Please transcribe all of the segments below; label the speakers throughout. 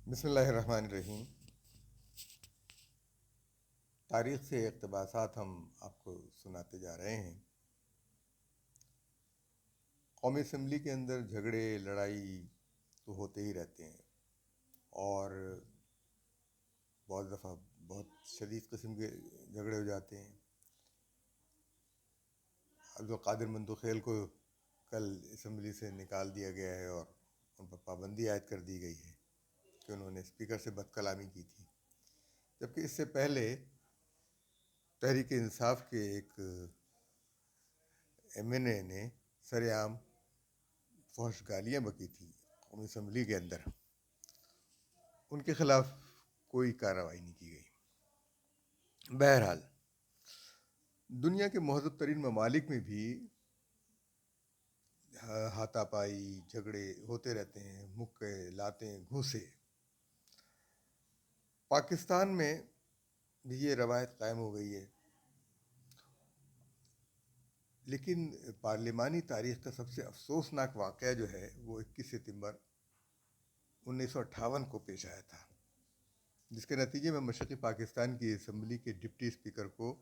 Speaker 1: بسم اللہ الرحمن الرحیم۔ تاریخ سے اقتباسات ہم آپ کو سناتے جا رہے ہیں۔ قومی اسمبلی کے اندر جھگڑے لڑائی تو ہوتے ہی رہتے ہیں، اور بعض دفعہ بہت شدید قسم کے جھگڑے ہو جاتے ہیں۔ عبدالقادر مندوخیل کو کل اسمبلی سے نکال دیا گیا ہے اور ان پر پابندی عائد کر دی گئی ہے کہ انہوں نے اسپیکر سے بد کلامی کی تھی، جبکہ اس سے پہلے تحریک انصاف کے ایک ایم این اے نے سر عام فحش گالیاں بکی تھیں قومی اسمبلی کے اندر، ان کے خلاف کوئی کارروائی نہیں کی گئی۔ بہرحال دنیا کے مہذب ترین ممالک میں بھی ہاتھا پائی جھگڑے ہوتے رہتے ہیں، مکے لاتیں گھوسے۔ پاکستان میں بھی یہ روایت قائم ہو گئی ہے، لیکن پارلیمانی تاریخ کا سب سے افسوسناک واقعہ جو ہے وہ 21 ستمبر 1958 کو پیش آیا تھا، جس کے نتیجے میں مشرقی پاکستان کی اسمبلی کے ڈپٹی اسپیکر کو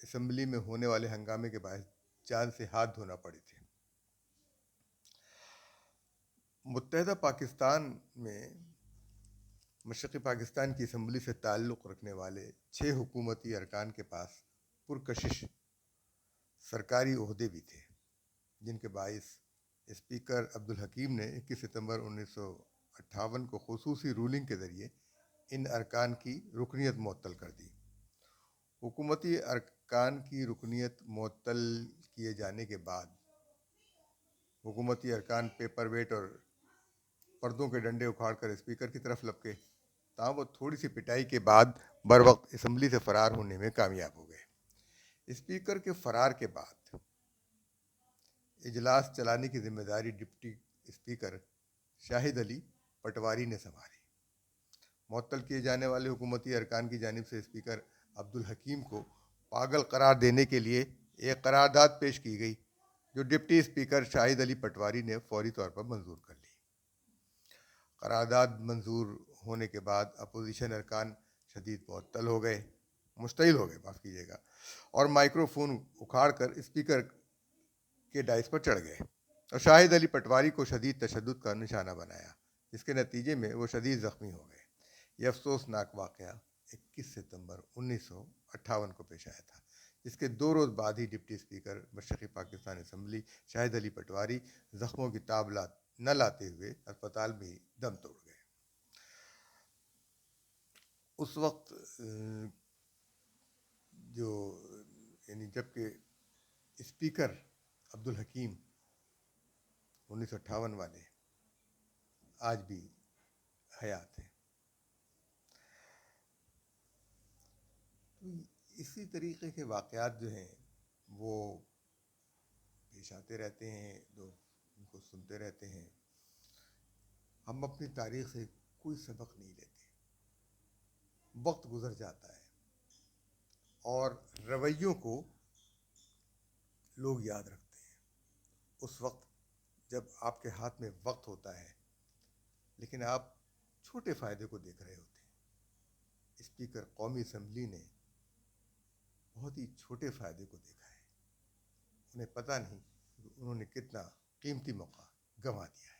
Speaker 1: اسمبلی میں ہونے والے ہنگامے کے باعث جان سے ہاتھ دھونا پڑے تھے۔ متحدہ پاکستان میں مشرقی پاکستان کی اسمبلی سے تعلق رکھنے والے 6 حکومتی ارکان کے پاس پرکشش سرکاری عہدے بھی تھے، جن کے باعث اسپیکر عبدالحکیم نے 21 ستمبر 1958 کو خصوصی رولنگ کے ذریعے ان ارکان کی رکنیت معطل کر دی۔ حکومتی ارکان کی رکنیت معطل کیے جانے کے بعد حکومتی ارکان پیپر ویٹ اور پردوں کے ڈنڈے اکھاڑ کر اسپیکر کی طرف لپکے، تاہم وہ تھوڑی سی پٹائی کے بعد بروقت اسمبلی سے فرار ہونے میں کامیاب ہو گئے۔ اسپیکر کے فرار کے بعد اجلاس چلانے کی ذمہ داری ڈپٹی اسپیکر شاہد علی پٹواری نے سنبھالی۔ معطل کیے جانے والے حکومتی ارکان کی جانب سے اسپیکر عبدالحکیم کو پاگل قرار دینے کے لیے ایک قرارداد پیش کی گئی، جو ڈپٹی اسپیکر شاہد علی پٹواری نے فوری طور پر منظور کر لی۔ قرارداد منظور ہونے کے بعد اپوزیشن ارکان مشتعل ہو گئے اور مائکرو فون اکھاڑ کر اسپیکر کے ڈائس پر چڑھ گئے اور شاہد علی پٹواری کو شدید تشدد کا نشانہ بنایا، جس کے نتیجے میں وہ شدید زخمی ہو گئے۔ یہ افسوسناک واقعہ 21 ستمبر 1958 کو پیش آیا تھا، جس کے 2 روز بعد ہی ڈپٹی اسپیکر مشرقی پاکستان اسمبلی شاہد علی پٹواری زخموں کی تاب نہ لاتے ہوئے اسپتال میں ہی دم توڑ گئے۔ اس وقت جبکہ اسپیکر عبدالحکیم 1958 والے آج بھی حیات ہیں۔ اسی طریقے کے واقعات جو ہیں وہ پیش آتے رہتے ہیں، لوگ ان کو سنتے رہتے ہیں۔ ہم اپنی تاریخ سے کوئی سبق نہیں لیتے، وقت گزر جاتا ہے اور رویوں کو لوگ یاد رکھتے ہیں اس وقت جب آپ کے ہاتھ میں وقت ہوتا ہے، لیکن آپ چھوٹے فائدے کو دیکھ رہے ہوتے ہیں۔ اسپیکر قومی اسمبلی نے بہت ہی چھوٹے فائدے کو دیکھا ہے، انہیں پتہ نہیں کہ انہوں نے کتنا قیمتی موقع گنوا دیا ہے۔